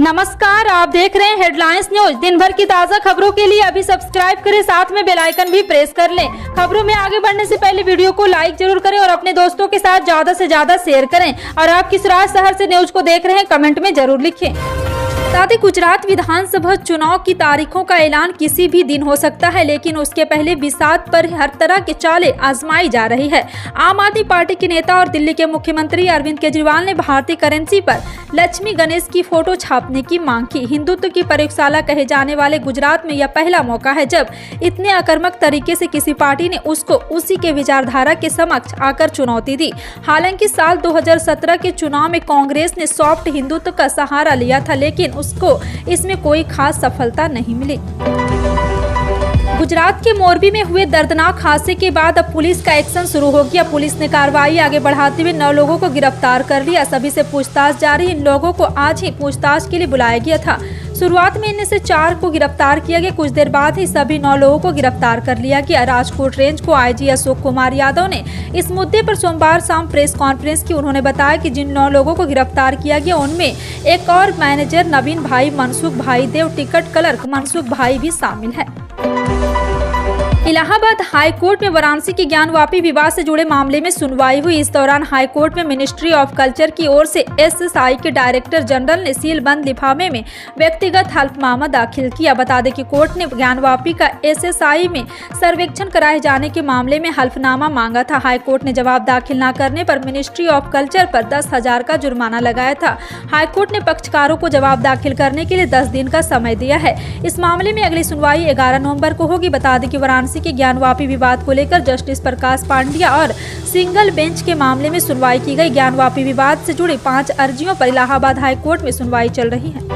नमस्कार, आप देख रहे हैं हेडलाइंस न्यूज। दिन भर की ताज़ा खबरों के लिए अभी सब्सक्राइब करें, साथ में बेल आइकन भी प्रेस कर लें। खबरों में आगे बढ़ने से पहले वीडियो को लाइक जरूर करें और अपने दोस्तों के साथ ज्यादा से ज्यादा शेयर करें। और आप किस राज्य शहर से न्यूज को देख रहे हैं कमेंट में जरूर लिखें। साथ ही गुजरात विधानसभा चुनाव की तारीखों का ऐलान किसी भी दिन हो सकता है, लेकिन उसके पहले बिसात पर हर तरह की चालें आजमाई जा रही है। आम आदमी पार्टी के नेता और दिल्ली के मुख्यमंत्री अरविंद केजरीवाल ने भारतीय करेंसी पर लक्ष्मी गणेश की फोटो छापने की मांग की। हिंदुत्व की प्रयोगशाला कहे जाने वाले गुजरात में यह पहला मौका है जब इतने आक्रामक तरीके से किसी पार्टी ने उसको उसी के विचारधारा के समक्ष आकर चुनौती दी। हालांकि साल 2017 के चुनाव में कांग्रेस ने सॉफ्ट हिंदुत्व का सहारा लिया था, लेकिन उसको इसमें कोई खास सफलता नहीं मिली। गुजरात के मोरबी में हुए दर्दनाक हादसे के बाद अब पुलिस का एक्शन शुरू हो गया। पुलिस ने कार्रवाई आगे बढ़ाते हुए 9 लोगों को गिरफ्तार कर लिया। सभी से पूछताछ जारी। इन लोगों को आज ही पूछताछ के लिए बुलाया गया था। शुरुआत में इनमें से 4 को गिरफ्तार किया गया। कुछ देर बाद ही सभी 9 लोगों को गिरफ्तार कर लिया गया। राजकोट रेंज को आईजी अशोक कुमार यादव ने इस मुद्दे पर सोमवार शाम प्रेस कॉन्फ्रेंस की। उन्होंने बताया कि जिन 9 लोगों को गिरफ्तार किया गया उनमें एक और मैनेजर नवीन भाई मनसुख भाई देव, टिकट क्लर्क मनसुख भाई भी शामिल है। इलाहाबाद हाई कोर्ट में वाराणसी के ज्ञानवापी विवाद से जुड़े मामले में सुनवाई हुई। इस दौरान हाई कोर्ट में मिनिस्ट्री ऑफ कल्चर की ओर से एसएसआई के डायरेक्टर जनरल ने सीलबंद लिफाफे में व्यक्तिगत हल्फनामा दाखिल किया। बता दें कि कोर्ट ने ज्ञानवापी का एसएसआई में सर्वेक्षण कराए जाने के मामले में हल्फनामा मांगा था। हाई कोर्ट ने जवाब दाखिल न करने पर मिनिस्ट्री ऑफ कल्चर पर 10,000 का जुर्माना लगाया था। हाई कोर्ट ने पक्षकारों को जवाब दाखिल करने के लिए 10 दिन का समय दिया है। इस मामले में अगली सुनवाई 11 नवंबर को होगी। बता दें कि वाराणसी के ज्ञानवापी विवाद को लेकर जस्टिस प्रकाश पांड्या और सिंगल बेंच के मामले में सुनवाई की गई। ज्ञानवापी विवाद से जुड़ी 5 अर्जियों पर इलाहाबाद हाई कोर्ट में सुनवाई चल रही है।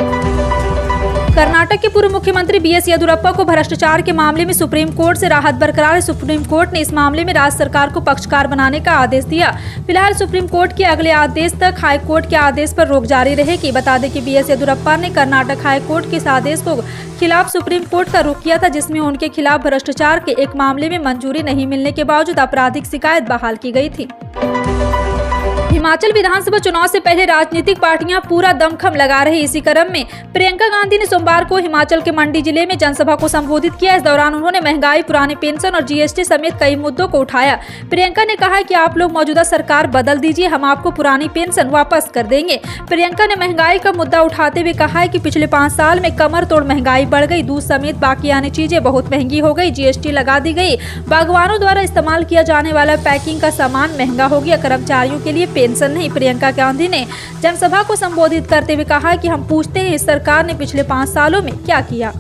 कर्नाटक के पूर्व मुख्यमंत्री बीएस येदियुरप्पा को भ्रष्टाचार के मामले में सुप्रीम कोर्ट से राहत बरकरार है। सुप्रीम कोर्ट ने इस मामले में राज्य सरकार को पक्षकार बनाने का आदेश दिया। फिलहाल सुप्रीम कोर्ट के अगले आदेश तक हाई कोर्ट के आदेश पर रोक जारी रहेगी। बता दें कि बीएस येदियुरप्पा ने कर्नाटक हाई कोर्ट के इस आदेश को खिलाफ सुप्रीम कोर्ट का रुख किया था, जिसमें उनके खिलाफ भ्रष्टाचार के एक मामले में मंजूरी नहीं मिलने के बावजूद आपराधिक शिकायत बहाल की गई थी। हिमाचल विधानसभा चुनाव से पहले राजनीतिक पार्टियां पूरा दमखम लगा रही। इसी क्रम में प्रियंका गांधी ने सोमवार को हिमाचल के मंडी जिले में जनसभा को संबोधित किया। इस दौरान उन्होंने महंगाई, पुरानी पेंशन और जीएसटी समेत कई मुद्दों को उठाया। प्रियंका ने कहा कि आप लोग मौजूदा सरकार बदल दीजिए, हम आपको पुरानी पेंशन वापस कर देंगे। प्रियंका ने महंगाई का मुद्दा उठाते हुए कहा है कि पिछले 5 साल में कमर तोड़ महंगाई बढ़ गई। दूध समेत बाकी आने चीजें बहुत महंगी हो गई। जीएसटी लगा दी गई। बागवानों द्वारा इस्तेमाल किया जाने वाला पैकिंग का सामान महंगा हो गया। कर्मचारियों के लिए पेंशन नहीं। प्रियंका गांधी ने जनसभा को संबोधित करते हुए कहा कि हम पूछते हैं इस सरकार ने पिछले 5 सालों में क्या किया।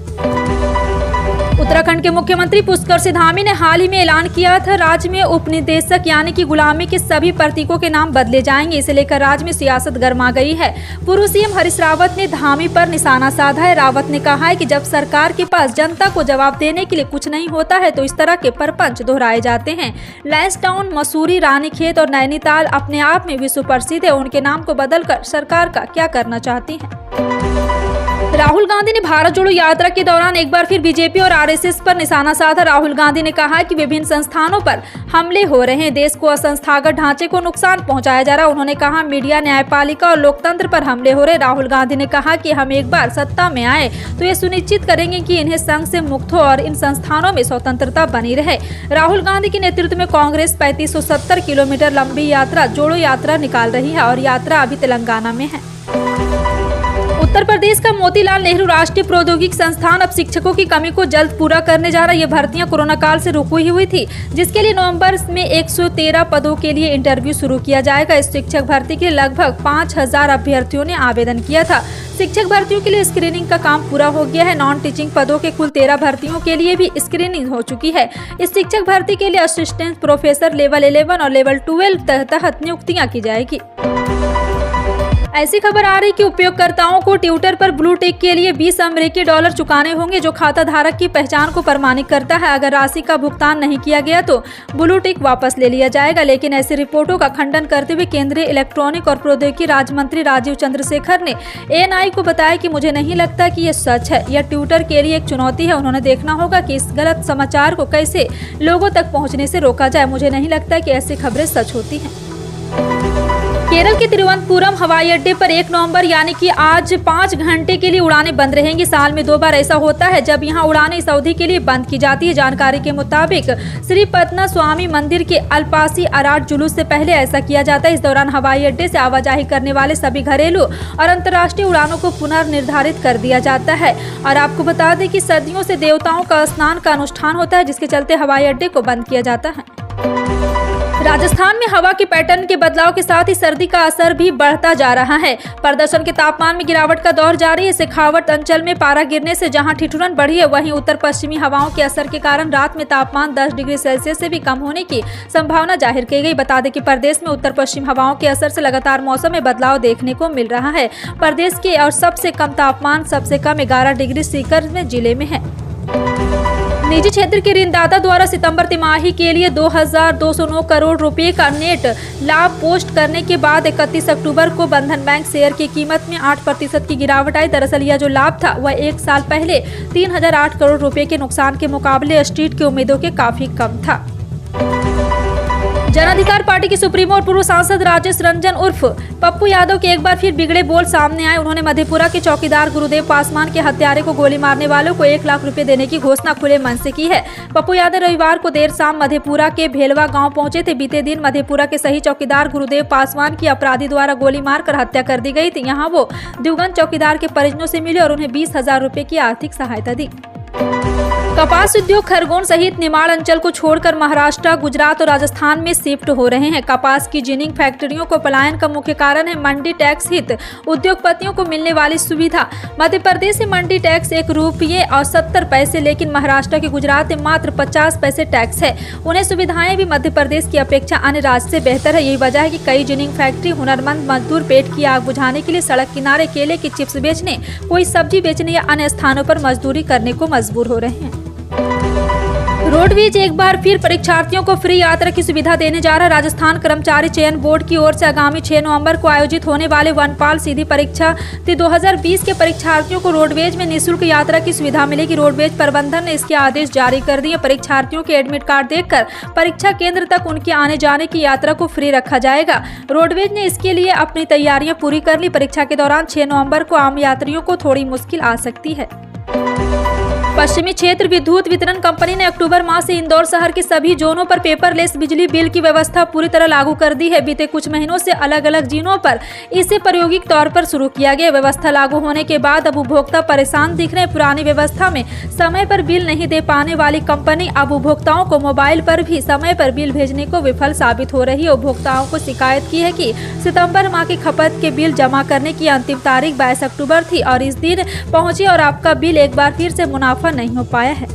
उत्तराखंड के मुख्यमंत्री पुष्कर सिंह धामी ने हाल ही में ऐलान किया था राज्य में उपनिदेशक यानी कि गुलामी के सभी प्रतीकों के नाम बदले जाएंगे। इसे लेकर राज्य में सियासत गर्मा गई है। पूर्व सीएम हरीश रावत ने धामी पर निशाना साधा है। रावत ने कहा है कि जब सरकार के पास जनता को जवाब देने के लिए कुछ नहीं होता है तो इस तरह के प्रपंच दोहराए जाते हैं। लैंसडाउन, मसूरी, रानीखेत और नैनीताल अपने आप में विश्व प्रसिद्ध है। उनके नाम को बदलकर सरकार का क्या करना चाहती है। राहुल गांधी ने भारत जोड़ो यात्रा के दौरान एक बार फिर बीजेपी और आरएसएस पर निशाना साधा। राहुल गांधी ने कहा कि विभिन्न संस्थानों पर हमले हो रहे हैं, देश को असंस्थागत ढांचे को नुकसान पहुंचाया जा रहा है। उन्होंने कहा मीडिया, न्यायपालिका और लोकतंत्र पर हमले हो रहे। राहुल गांधी ने कहा कि हम एक बार सत्ता में आए तो ये सुनिश्चित करेंगे कि इन्हें संघ से मुक्त हो और इन संस्थानों में स्वतंत्रता बनी रहे। राहुल गांधी के नेतृत्व में कांग्रेस 3570 किलोमीटर लंबी यात्रा जोड़ो यात्रा निकाल रही है और यात्रा अभी तेलंगाना में है। उत्तर प्रदेश का मोतीलाल नेहरू राष्ट्रीय प्रौद्योगिकी संस्थान अब शिक्षकों की कमी को जल्द पूरा करने जा रहा है। ये भर्तियां कोरोना काल से रुकी हुई थी, जिसके लिए नवंबर में 113 पदों के लिए इंटरव्यू शुरू किया जाएगा। इस शिक्षक भर्ती के लिए लगभग 5000 अभ्यर्थियों ने आवेदन किया था। शिक्षक भर्तियों के लिए स्क्रीनिंग का काम पूरा हो गया है। नॉन टीचिंग पदों के कुल 13 भर्तियों के लिए भी स्क्रीनिंग हो चुकी है। इस शिक्षक भर्ती के लिए असिस्टेंट प्रोफेसर लेवल 11 और लेवल 12 तहत नियुक्तियां की जाएगी। ऐसी खबर आ रही कि उपयोगकर्ताओं को ट्विटर पर ब्लू टिक के लिए $20 चुकाने होंगे, जो खाता धारक की पहचान को प्रमाणित करता है। अगर राशि का भुगतान नहीं किया गया तो ब्लू टिक वापस ले लिया जाएगा। लेकिन ऐसी रिपोर्टों का खंडन करते हुए केंद्रीय इलेक्ट्रॉनिक और प्रौद्योगिकी राज्य मंत्री राजीव चंद्रशेखर ने एएनआई को बताया कि मुझे नहीं लगता कि यह सच है। यह ट्विटर के लिए एक चुनौती है। उन्होंने देखना होगा कि इस गलत समाचार को कैसे लोगों तक पहुँचने से रोका जाए। मुझे नहीं लगता कि ऐसी खबरें सच होती हैं। केरल के तिरुवनंतपुरम हवाई अड्डे पर 1 नवंबर यानी कि आज 5 घंटे के लिए उड़ानें बंद रहेंगी। साल में 2 बार ऐसा होता है जब यहां उड़ानें इस अवधि के लिए बंद की जाती है। जानकारी के मुताबिक श्री पद्मा स्वामी मंदिर के अल्पासी आराट जुलूस से पहले ऐसा किया जाता है। इस दौरान हवाई अड्डे से आवाजाही करने वाले सभी घरेलू और अंतर्राष्ट्रीय उड़ानों को पुनर्निर्धारित कर दिया जाता है। और आपको बता दें कि सदियों से देवताओं का स्नान का अनुष्ठान होता है, जिसके चलते हवाई अड्डे को बंद किया जाता है। राजस्थान में हवा के पैटर्न के बदलाव के साथ ही सर्दी का असर भी बढ़ता जा रहा है। प्रदर्शन के तापमान में गिरावट का दौर जारी है। शेखावट अंचल में पारा गिरने से जहां ठिठुरन बढ़ी है, वहीं उत्तर पश्चिमी हवाओं के असर के कारण रात में तापमान 10 डिग्री सेल्सियस से भी कम होने की संभावना जाहिर की गई। बता दें कि प्रदेश में उत्तर पश्चिम हवाओं के असर से लगातार मौसम में बदलाव देखने को मिल रहा है। प्रदेश के और सबसे कम तापमान सबसे कम 11 डिग्री सीकर में जिले में है। निजी क्षेत्र के ऋणदाता द्वारा सितंबर तिमाही के लिए 2209 करोड़ रुपए का नेट लाभ पोस्ट करने के बाद 31 अक्टूबर को बंधन बैंक शेयर की कीमत में 8% की गिरावट आई। दरअसल यह जो लाभ था वह 1 साल पहले 3008 करोड़ रुपए के नुकसान के मुकाबले स्ट्रीट की उम्मीदों के काफी कम था। जन अधिकार पार्टी के सुप्रीमो और पूर्व सांसद राजेश रंजन उर्फ पप्पू यादव के एक बार फिर बिगड़े बोल सामने आए। उन्होंने मधेपुरा के चौकीदार गुरुदेव पासवान के हत्यारे को गोली मारने वालों को 1 लाख रुपए देने की घोषणा खुले मन से की है। पप्पू यादव रविवार को देर शाम मधेपुरा के भेलवा गांव पहुंचे थे। बीते दिन मधेपुरा के सही चौकीदार गुरुदेव पासवान की अपराधी द्वारा गोली मारकर हत्या कर दी गई थी। यहाँ वो दिवंगत चौकीदार के परिजनों से मिले और उन्हें 20,000 रुपए की आर्थिक सहायता दी। कपास उद्योग खरगोन सहित निमाड़ अंचल को छोड़कर महाराष्ट्र, गुजरात और राजस्थान में शिफ्ट हो रहे हैं। कपास की जिनिंग फैक्ट्रियों को पलायन का मुख्य कारण है मंडी टैक्स हित उद्योगपतियों को मिलने वाली सुविधा। मध्य प्रदेश में मंडी टैक्स ₹1.70, लेकिन महाराष्ट्र के गुजरात में मात्र 50 पैसे टैक्स है। उन्हें सुविधाएं भी मध्य प्रदेश की अपेक्षा अन्य राज्य से बेहतर है। यही वजह है कि कई जिनिंग फैक्ट्री हुनरमंद मजदूर पेट की आग बुझाने के लिए सड़क किनारे केले की चिप्स बेचने, कोई सब्जी बेचने या अन्य स्थानों पर मजदूरी करने को मजबूर हो रहे हैं। रोडवेज एक बार फिर परीक्षार्थियों को फ्री यात्रा की सुविधा देने जा रहा है। राजस्थान कर्मचारी चयन बोर्ड की ओर से आगामी 6 नवंबर को आयोजित होने वाले वनपाल सीधी परीक्षा 2020 के परीक्षार्थियों को रोडवेज में निःशुल्क यात्रा की सुविधा मिलेगी। रोडवेज प्रबंधन ने इसके आदेश जारी कर दिए। परीक्षार्थियों के एडमिट कार्ड देखकर परीक्षा केंद्र तक उनके आने जाने की यात्रा को फ्री रखा जाएगा। रोडवेज ने इसके लिए अपनी तैयारियां पूरी कर ली। परीक्षा के दौरान 6 नवंबर को आम यात्रियों को थोड़ी मुश्किल आ सकती है। पश्चिमी क्षेत्र विद्युत वितरण कंपनी ने अक्टूबर माह से इंदौर शहर के सभी जोनों पर पेपरलेस बिजली बिल की व्यवस्था पूरी तरह लागू कर दी है। बीते कुछ महीनों से अलग अलग जिलों पर इसे प्रायोगिक तौर पर शुरू किया गया। व्यवस्था लागू होने के बाद अब उपभोक्ता परेशान दिख रहे हैं। पुरानी व्यवस्था में समय पर बिल नहीं दे पाने वाली कंपनी अब उपभोक्ताओं को मोबाइल पर भी समय पर बिल भेजने को विफल साबित हो रही है। उपभोक्ताओं को शिकायत की है कि सितंबर माह की खपत के बिल जमा करने की अंतिम तारीख 22 अक्टूबर थी और इस दिन पहुंची और आपका बिल एक बार फिर से मुनाफा नहीं हो पाया है।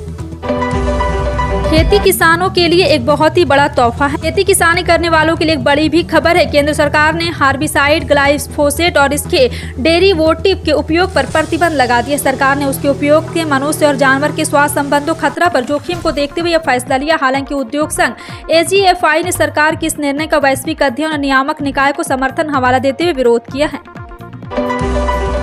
खेती किसानों के लिए एक बहुत ही बड़ा तोहफा है। खेती किसानी करने वालों के लिए एक बड़ी भी खबर है। केंद्र सरकार ने हार्बिसाइड, ग्लाइफोसेट और इसके डेरिवेटिव के उपयोग पर प्रतिबंध लगा दिया। सरकार ने उसके उपयोग के मनुष्य और जानवर के स्वास्थ्य संबंधों खतरा पर जोखिम को देखते हुए यह फैसला लिया। हालांकि उद्योग संघ AGFI ने सरकार के इस निर्णय का वैश्विक अध्ययन और नियामक निकाय को समर्थन हवाला देते हुए विरोध किया है।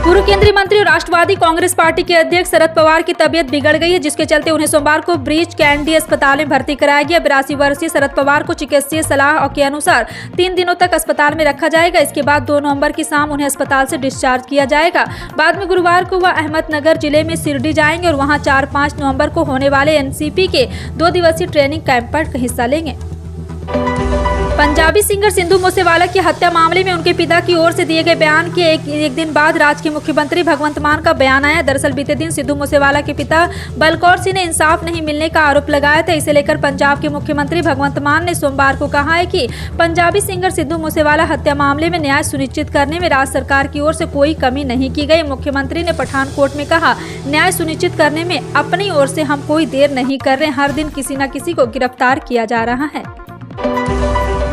पूर्व केंद्रीय मंत्री और राष्ट्रवादी कांग्रेस पार्टी के अध्यक्ष शरद पवार की तबीयत बिगड़ गई है, जिसके चलते उन्हें सोमवार को ब्रीच कैंडी अस्पताल में भर्ती कराया गया। 82 वर्षीय शरद पवार को चिकित्सीय सलाह के अनुसार 3 दिनों तक अस्पताल में रखा जाएगा। इसके बाद 2 नवंबर की शाम उन्हें अस्पताल से डिस्चार्ज किया जाएगा। बाद में गुरुवार को वह अहमदनगर जिले में शिरडी जाएंगे और वहां 4-5 नवंबर को होने वाले NCP के 2 दिवसीय ट्रेनिंग कैंप पर हिस्सा लेंगे। पंजाबी सिंगर सिद्धू मूसेवाला की हत्या मामले में उनके पिता की ओर से दिए गए बयान के एक दिन बाद राज्य के मुख्यमंत्री भगवंत मान का बयान आया। दरअसल बीते दिन सिद्धू मूसेवाला के पिता बलकौर सिंह ने इंसाफ नहीं मिलने का आरोप लगाया था। इसे लेकर पंजाब के मुख्यमंत्री भगवंत मान ने सोमवार को कहा है कि पंजाबी सिंगर सिद्धू मूसेवाला हत्या मामले में न्याय सुनिश्चित करने में राज्य सरकार की ओर से कोई कमी नहीं की गई। मुख्यमंत्री ने पठानकोट में कहा, न्याय सुनिश्चित करने में अपनी ओर से हम कोई देर नहीं कर रहे। हर दिन किसी न किसी को गिरफ्तार किया जा रहा है।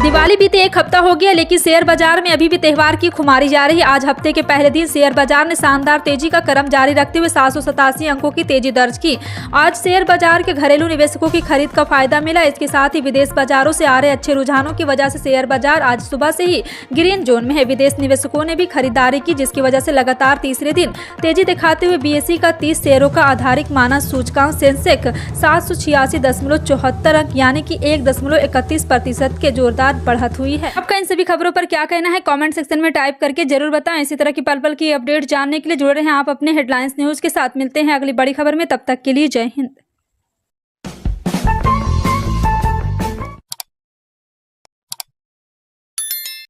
दिवाली बीते 1 हफ्ता हो गया, लेकिन शेयर बाजार में अभी भी त्योहार की खुमारी जारी है। आज हफ्ते के पहले दिन शेयर बाजार ने शानदार तेजी का क्रम जारी रखते हुए 787 अंकों की तेजी दर्ज की। आज शेयर बाजार के घरेलू निवेशकों की खरीद का फायदा मिला। इसके साथ ही विदेश बाजारों से आ रहे अच्छे रुझानों की वजह से शेयर बाजार आज सुबह से ही ग्रीन जोन में है। विदेश निवेशकों ने भी खरीदारी की, जिसकी वजह से लगातार तीसरे दिन तेजी दिखाते हुए BSE का 30 शेयरों का आधारिक मानक सूचकांक सेंसेक्स 786.74 अंक यानी कि 1.31% के जोरदार बाद बढ़त हुई है। आपका इन सभी खबरों पर क्या कहना है कमेंट सेक्शन में टाइप करके जरूर बताएं। इसी तरह की पल पल की अपडेट जानने के लिए जुड़े रहें आप अपने हेडलाइंस न्यूज के साथ। मिलते हैं अगली बड़ी खबर में, तब तक के लिए जय हिंद।